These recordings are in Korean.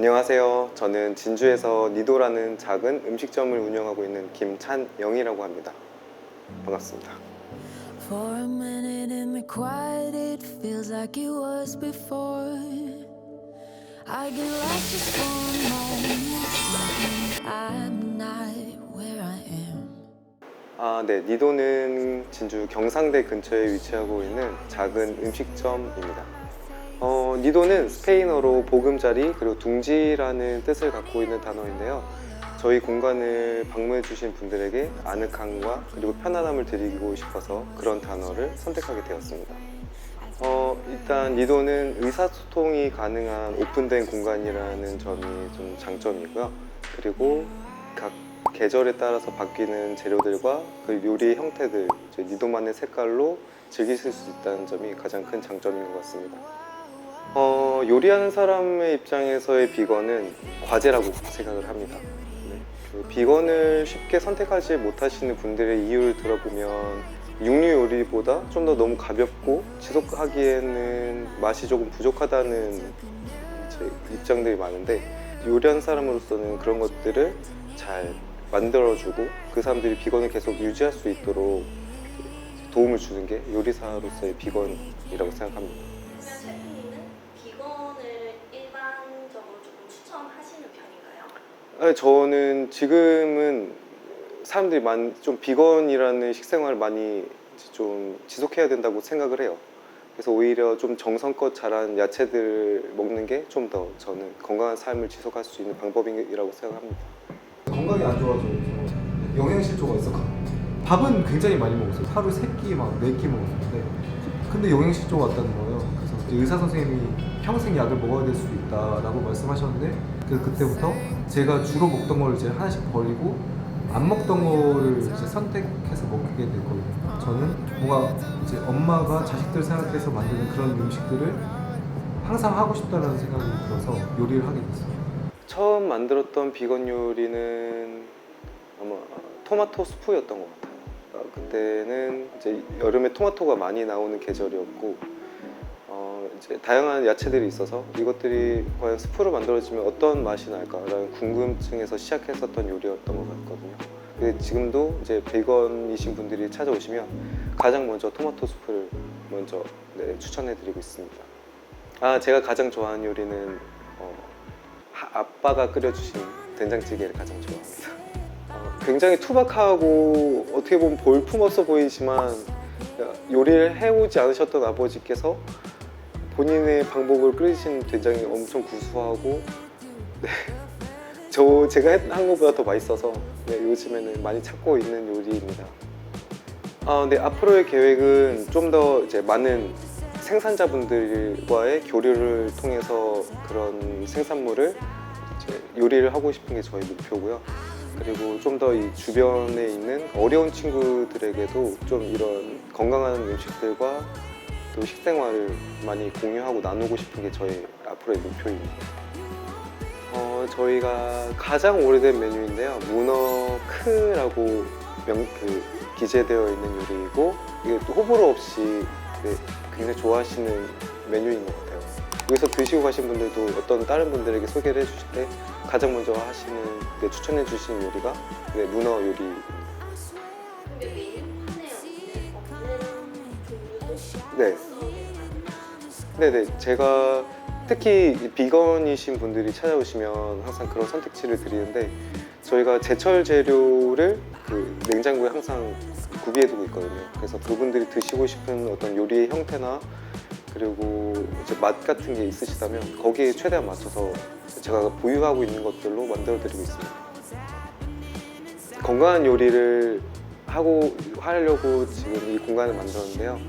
안녕하세요. 저는 진주에서 니도라는 작은 음식점을 운영하고 있는 김찬영이라고 합니다. 반갑습니다. For a minute in the quiet, it feels like it was before. I get lost just for a moment. I'm not where I am. 네. 니도는 진주 경상대 근처에 위치하고 있는 작은 음식점입니다. 니도는 스페인어로 보금자리 그리고 둥지라는 뜻을 갖고 있는 단어인데요. 저희 공간을 방문해 주신 분들에게 아늑함과 그리고 편안함을 드리고 싶어서 그런 단어를 선택하게 되었습니다. 일단 니도는 의사소통이 가능한 오픈된 공간이라는 점이 좀 장점이고요. 그리고 각 계절에 따라서 바뀌는 재료들과 그 요리의 형태들, 니도만의 색깔로 즐기실 수 있다는 점이 가장 큰 장점인 것 같습니다. 요리하는 사람의 입장에서의 비건은 과제라고 생각을 합니다. 비건을 쉽게 선택하지 못하시는 분들의 이유를 들어보면 육류 요리보다 좀 더 너무 가볍고 지속하기에는 맛이 조금 부족하다는 입장들이 많은데, 요리하는 사람으로서는 그런 것들을 잘 만들어주고 그 사람들이 비건을 계속 유지할 수 있도록 도움을 주는 게 요리사로서의 비건이라고 생각합니다. 그러면 셰프님은 비건을 일반적으로 조금 추천하시는 편인가요? 저는 지금은 사람들이 좀 비건이라는 식생활을 많이 좀 지속해야 된다고 생각을 해요. 그래서 오히려 좀 정성껏 자란 야채들 먹는 게 좀 더 저는 건강한 삶을 지속할 수 있는 방법이라고 생각합니다. 건강이 안 좋아져서 영양실조가 있었거든요. 밥은 굉장히 많이 먹었어요. 하루 3끼 막 4끼 먹었는데, 근데 영양실조가 왔다는 거예요. 그래서 이제 의사 선생님이 평생 약을 먹어야 될 수 있다라고 말씀하셨는데, 그때부터 제가 주로 먹던 걸 이제 하나씩 버리고 안 먹던 거를 이제 선택해서 먹게 됐거든요. 저는 뭔가 이제 엄마가 자식들 생각해서 만드는 그런 음식들을 항상 하고 싶다는 생각이 들어서 요리를 하게 됐어요. 처음 만들었던 비건 요리는 아마 토마토 수프였던 것 같아요. 그때는 이제 여름에 토마토가 많이 나오는 계절이었고, 이제 다양한 야채들이 있어서 이것들이 과연 스프로 만들어지면 어떤 맛이 날까라는 궁금증에서 시작했었던 요리였던 것 같거든요. 근데 지금도 이제 비건이신 분들이 찾아오시면 가장 먼저 토마토 수프를 먼저 추천해드리고 있습니다. 제가 가장 좋아하는 요리는 아빠가 끓여주신 된장찌개를 가장 좋아합니다. 굉장히 투박하고 어떻게 보면 볼품없어 보이지만 요리를 해오지 않으셨던 아버지께서 본인의 방법을 끓이신 된장이 엄청 구수하고 제가 한 것보다 더 맛있어서 요즘에는 많이 찾고 있는 요리입니다. 앞으로의 계획은 좀 더 이제 많은 생산자분들과의 교류를 통해서 그런 생산물을 이제 요리를 하고 싶은 게 저희 목표고요. 그리고 좀 더 이 주변에 있는 어려운 친구들에게도 좀 이런 건강한 음식들과 또 식생활을 많이 공유하고 나누고 싶은 게 저희 앞으로의 목표입니다. 저희가 가장 오래된 메뉴인데요. 문어 크라고 기재되어 있는 요리이고, 이게 또 호불호 없이 굉장히 좋아하시는 메뉴인 것 같아요. 여기서 드시고 가신 분들도 어떤 다른 분들에게 소개를 해주실 때 가장 먼저 추천해 주시는 요리가 문어 요리입니다. 근데 메뉴판에 없는 종류도 네. 네네. 제가 특히 비건이신 분들이 찾아오시면 항상 그런 선택지를 드리는데, 저희가 제철 재료를 냉장고에 항상 구비해두고 있거든요. 그래서 그분들이 드시고 싶은 어떤 요리의 형태나 그리고 이제 맛 같은 게 있으시다면 거기에 최대한 맞춰서 제가 보유하고 있는 것들로 만들어드리고 있습니다. 건강한 요리를 하려고 지금 이 공간을 만들었는데요.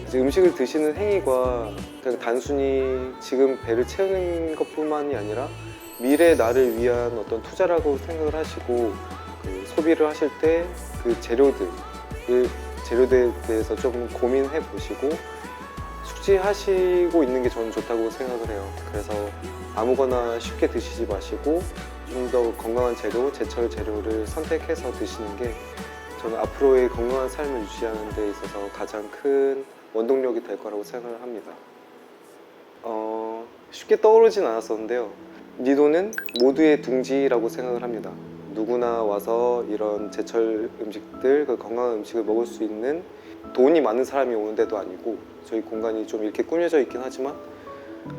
이제 음식을 드시는 행위가 그냥 단순히 지금 배를 채우는 것뿐만이 아니라 미래 나를 위한 어떤 투자라고 생각을 하시고 소비를 하실 때 그 재료들에 대해서 좀 고민해 보시고 숙지하시고 있는 게 저는 좋다고 생각을 해요. 그래서 아무거나 쉽게 드시지 마시고 좀 더 건강한 재료, 제철 재료를 선택해서 드시는 게 저는 앞으로의 건강한 삶을 유지하는 데 있어서 가장 큰 원동력이 될 거라고 생각을 합니다. 쉽게 떠오르진 않았었는데요. 니도는 모두의 둥지라고 생각을 합니다. 누구나 와서 이런 제철 음식들, 그 건강한 음식을 먹을 수 있는 돈이 많은 사람이 오는 데도 아니고 저희 공간이 좀 이렇게 꾸며져 있긴 하지만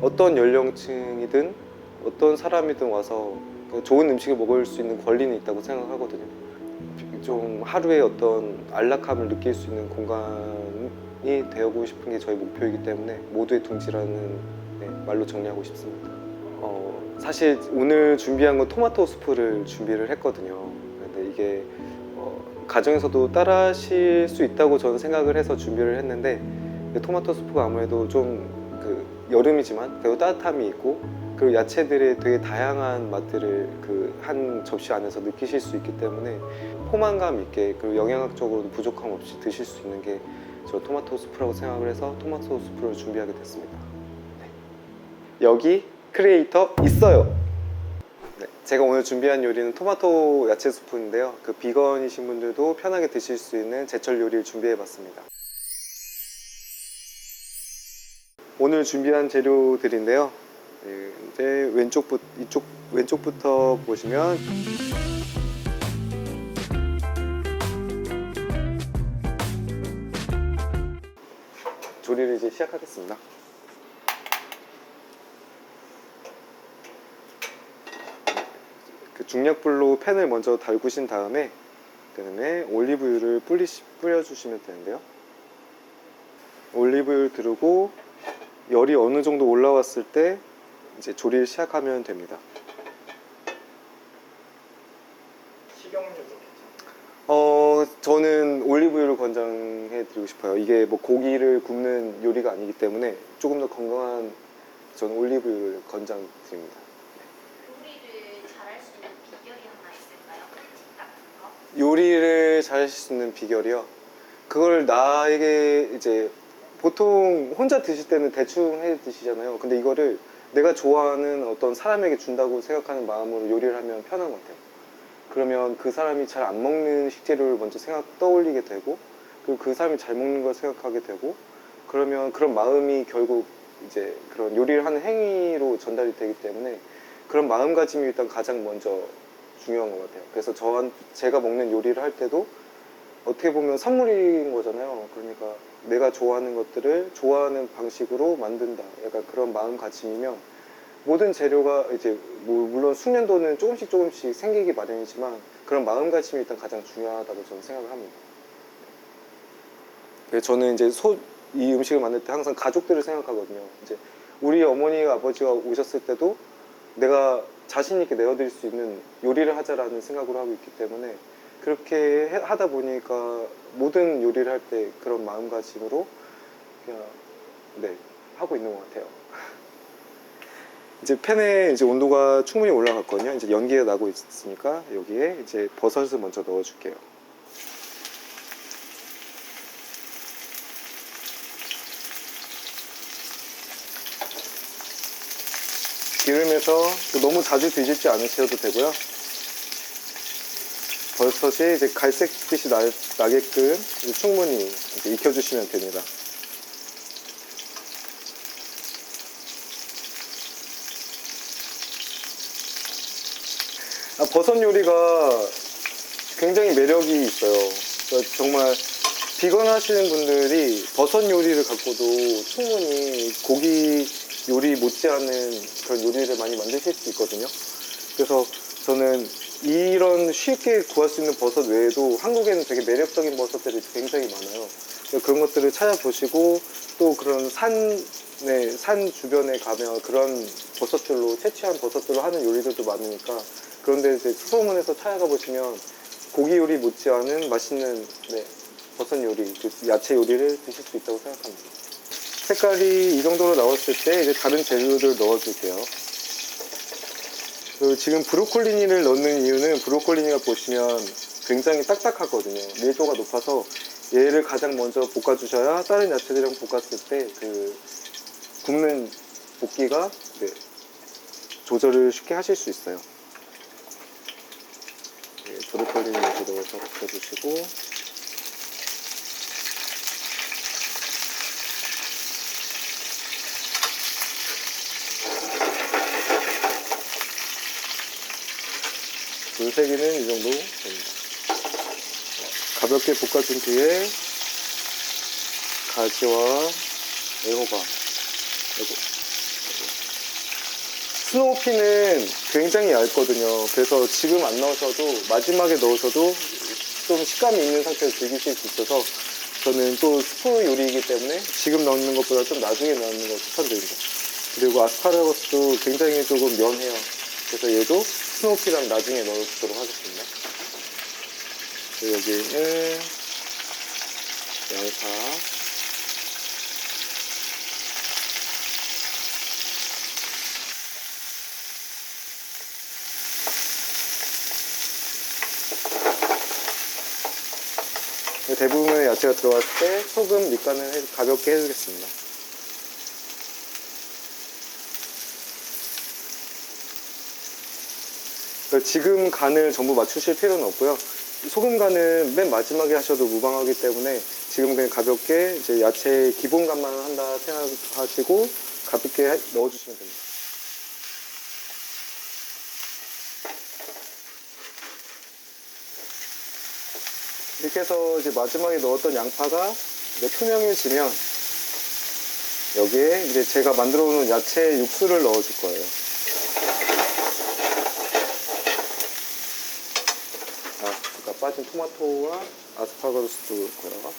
어떤 연령층이든 어떤 사람이든 와서 좋은 음식을 먹을 수 있는 권리는 있다고 생각하거든요. 좀 하루에 어떤 안락함을 느낄 수 있는 공간이 되고 싶은 게 저희 목표이기 때문에 모두의 둥지라는 말로 정리하고 싶습니다. 사실 오늘 준비한 건 토마토 수프를 준비를 했거든요. 근데 이게 가정에서도 따라 하실 수 있다고 저는 생각을 해서 준비를 했는데 토마토 수프가 아무래도 좀 여름이지만 그래도 따뜻함이 있고 그리고 야채들의 되게 다양한 맛들을 그 한 접시 안에서 느끼실 수 있기 때문에 포만감 있게 그리고 영양학적으로도 부족함 없이 드실 수 있는 게 저 토마토 수프라고 생각을 해서 토마토 수프를 준비하게 됐습니다. 네. 여기 크리에이터 있어요. 네, 제가 오늘 준비한 요리는 토마토 야채 수프인데요. 그 비건이신 분들도 편하게 드실 수 있는 제철 요리를 준비해봤습니다. 오늘 준비한 재료들인데요. 네, 이제 왼쪽부터 보시면 조리를 이제 시작하겠습니다. 그 중약불로 팬을 먼저 달구신 다음에 그다음에 올리브유를 뿌려주시면 되는데요. 올리브유를 두르고 열이 어느 정도 올라왔을 때 이제 조리를 시작하면 됩니다. 식용유도 괜찮아요? 저는 올리브유를 권장해 드리고 싶어요. 이게 뭐 고기를 굽는 요리가 아니기 때문에 조금 더 건강한 저는 올리브유를 권장드립니다. 요리를 잘할 수 있는 비결이 하나 있을까요? 꿀팁 같은 거? 요리를 잘하실 수 있는 비결이요. 그걸 나에게 이제 보통 혼자 드실 때는 대충 해 드시잖아요. 근데 이거를 내가 좋아하는 어떤 사람에게 준다고 생각하는 마음으로 요리를 하면 편한 것 같아요. 그러면 그 사람이 잘 안 먹는 식재료를 먼저 떠올리게 되고 그리고 그 사람이 잘 먹는 걸 생각하게 되고 그러면 그런 마음이 결국 이제 그런 요리를 하는 행위로 전달이 되기 때문에 그런 마음가짐이 일단 가장 먼저 중요한 것 같아요. 그래서 제가 먹는 요리를 할 때도 어떻게 보면 선물인 거잖아요. 그러니까 내가 좋아하는 것들을 좋아하는 방식으로 만든다. 약간 그런 마음가짐이면 모든 재료가 이제 물론 숙련도는 조금씩 생기기 마련이지만 그런 마음가짐이 일단 가장 중요하다고 저는 생각을 합니다. 그래서 저는 이제 이 음식을 만들 때 항상 가족들을 생각하거든요. 이제 우리 어머니가 아버지가 오셨을 때도 내가 자신 있게 내어드릴 수 있는 요리를 하자라는 생각으로 하고 있기 때문에 그렇게 하다 보니까 모든 요리를 할 때 그런 마음가짐으로 그냥 하고 있는 것 같아요. 이제 팬에 이제 온도가 충분히 올라갔거든요. 이제 연기가 나고 있으니까 여기에 이제 버섯을 먼저 넣어줄게요. 기름에서 너무 자주 뒤집지 않으셔도 되고요. 버섯이 이제 갈색빛이 나게끔 이제 충분히 이제 익혀주시면 됩니다. 버섯 요리가 굉장히 매력이 있어요. 그러니까 정말 비건 하시는 분들이 버섯 요리를 갖고도 충분히 고기 요리 못지않은 그런 요리를 많이 만드실 수 있거든요. 그래서 저는 이런 쉽게 구할 수 있는 버섯 외에도 한국에는 되게 매력적인 버섯들이 굉장히 많아요. 그런 것들을 찾아보시고 또 그런 산 주변에 가면 그런 버섯들로 채취한 버섯들로 하는 요리들도 많으니까 그런데 이제 소문에서 찾아가 보시면 고기 요리 못지않은 맛있는 버섯 요리, 야채 요리를 드실 수 있다고 생각합니다. 색깔이 이 정도로 나왔을 때 이제 다른 재료를 넣어줄게요. 지금 브로콜리니를 넣는 이유는 브로콜리니가 보시면 굉장히 딱딱하거든요. 밀도가 높아서 얘를 가장 먼저 볶아주셔야 다른 야채들이랑 볶았을 때 그 굽는 볶기가 조절을 쉽게 하실 수 있어요. 브로콜리 먼저 넣어서 볶아주시고 분쇄기는 이 정도 됩니다. 가볍게 볶아준 뒤에 가지와 애호박, 스노우피는 굉장히 얇거든요. 그래서 지금 안 넣으셔도 마지막에 넣으셔도 좀 식감이 있는 상태에서 즐기실 수 있어서 저는 또 스프 요리이기 때문에 지금 넣는 것보다 좀 나중에 넣는 걸 추천드립니다. 그리고 아스파라거스도 굉장히 조금 연해요. 그래서 얘도 스노우피랑 나중에 넣도록 하겠습니다. 그리고 여기는 양파, 대부분의 야채가 들어갔을 때 소금, 밑간을 가볍게 해주겠습니다. 지금 간을 전부 맞추실 필요는 없고요. 소금 간은 맨 마지막에 하셔도 무방하기 때문에 지금 그냥 가볍게 이제 야채 기본 간만 한다 생각하시고 가볍게 넣어주시면 됩니다. 이렇게 해서 이제 마지막에 넣었던 양파가 이제 투명해지면 여기에 이제 제가 만들어 놓은 야채 육수를 넣어줄 거예요. 아까 빠진 토마토와 아스파라거스도 넣고요.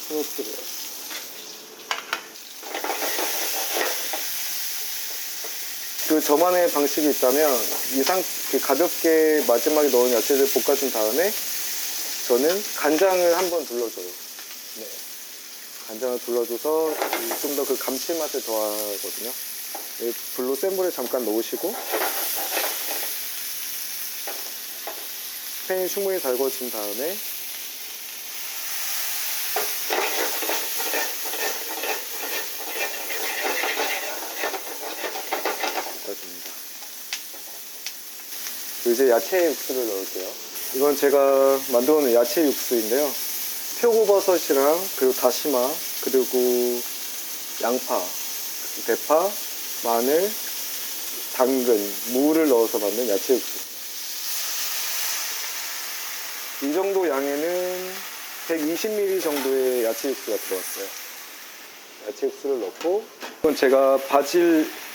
스노피를 그 저만의 방식이 있다면 가볍게 마지막에 넣은 야채를 볶아준 다음에 저는 간장을 한번 둘러줘요. 네. 간장을 둘러줘서 좀 더 그 감칠맛을 더하거든요. 네, 불로 센 불에 잠깐 넣으시고 팬이 충분히 달궈진 다음에 이제 야채 육수를 넣을게요. 이건 제가 만들어 놓은 야채 육수인데요. 표고버섯이랑 그리고 다시마, 그리고 양파, 대파, 마늘, 당근, 무를 넣어서 만든 야채 육수. 이 정도 양에는 120ml 정도의 야채 육수가 들어갔어요. 야채 육수를 넣고, 이건 제가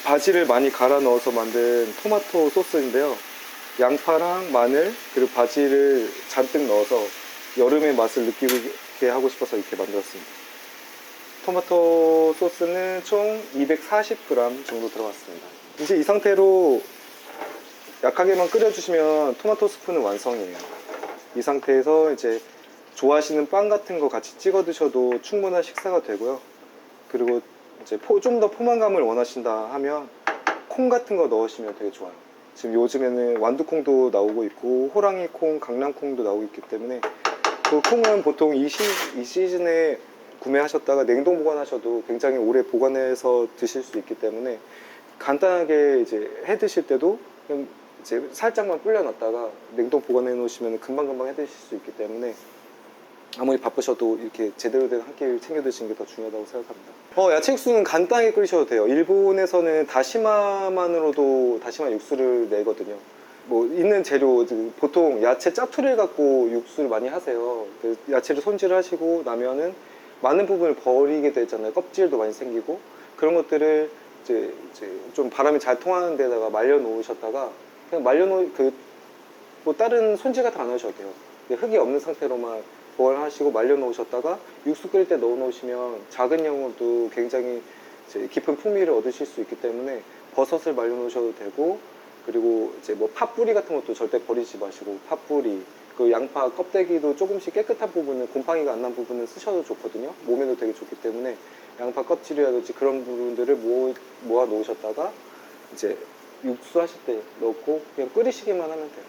바질을 많이 갈아 넣어서 만든 토마토 소스인데요. 양파랑 마늘 그리고 바질을 잔뜩 넣어서 여름의 맛을 느끼게 하고 싶어서 이렇게 만들었습니다. 토마토 소스는 총 240g 정도 들어갔습니다. 이제 이 상태로 약하게만 끓여주시면 토마토 스프는 완성이에요. 이 상태에서 이제 좋아하시는 빵 같은 거 같이 찍어 드셔도 충분한 식사가 되고요. 그리고 이제 좀 더 포만감을 원하신다 하면 콩 같은 거 넣으시면 되게 좋아요. 지금 요즘에는 완두콩도 나오고 있고 호랑이콩, 강낭콩도 나오고 있기 때문에 그 콩은 보통 이 시즌에 구매하셨다가 냉동 보관하셔도 굉장히 오래 보관해서 드실 수 있기 때문에 간단하게 이제 해 드실 때도 그냥 이제 살짝만 불려놨다가 냉동 보관해 놓으시면 금방금방 해 드실 수 있기 때문에 아무리 바쁘셔도 이렇게 제대로 된 한 끼를 챙겨 드시는 게 더 중요하다고 생각합니다. 야채 육수는 간단하게 끓이셔도 돼요. 일본에서는 다시마만으로도 다시마 육수를 내거든요. 뭐 있는 재료, 보통 야채 짜투리를 갖고 육수를 많이 하세요. 야채를 손질을 하시고 나면은 많은 부분을 버리게 되잖아요. 껍질도 많이 생기고 그런 것들을 이제 좀 바람이 잘 통하는 데다가 말려 놓으셨다가 그냥 뭐 다른 손질 같은 거 안 하셔도 돼요. 흙이 없는 상태로만 보관하시고 말려 놓으셨다가 육수 끓일 때 넣어 놓으시면 작은 양으로도 굉장히 이제 깊은 풍미를 얻으실 수 있기 때문에 버섯을 말려 놓으셔도 되고 그리고 이제 뭐 팥뿌리 같은 것도 절대 버리지 마시고 팥뿌리 그 양파 껍데기도 조금씩 깨끗한 부분은 곰팡이가 안 난 부분은 쓰셔도 좋거든요. 몸에도 되게 좋기 때문에 양파 껍질이라든지 그런 부분들을 모아 놓으셨다가 이제 육수 하실 때 넣고 그냥 끓이시기만 하면 돼요.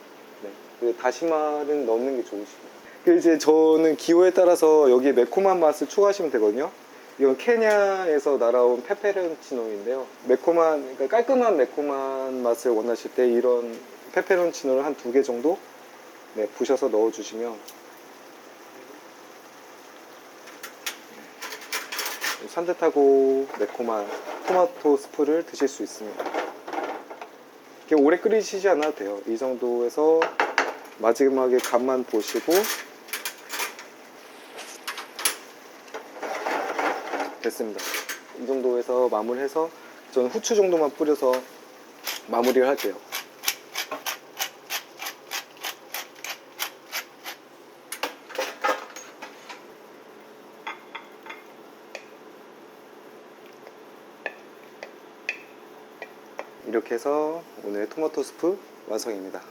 네. 다시마는 넣는 게 좋으시고요. 이제 저는 기호에 따라서 여기에 매콤한 맛을 추가하시면 되거든요. 이건 케냐에서 날아온 페페론치노인데요. 그러니까 깔끔한 매콤한 맛을 원하실 때 이런 페페론치노를 한 2개 정도 부셔서 넣어주시면 산뜻하고 매콤한 토마토 스프를 드실 수 있습니다. 이렇게 오래 끓이시지 않아도 돼요. 이 정도에서 마지막에 간만 보시고 됐습니다. 이 정도에서 마무리해서 저는 후추 정도만 뿌려서 마무리를 할게요. 이렇게 해서 오늘 토마토 스프 완성입니다.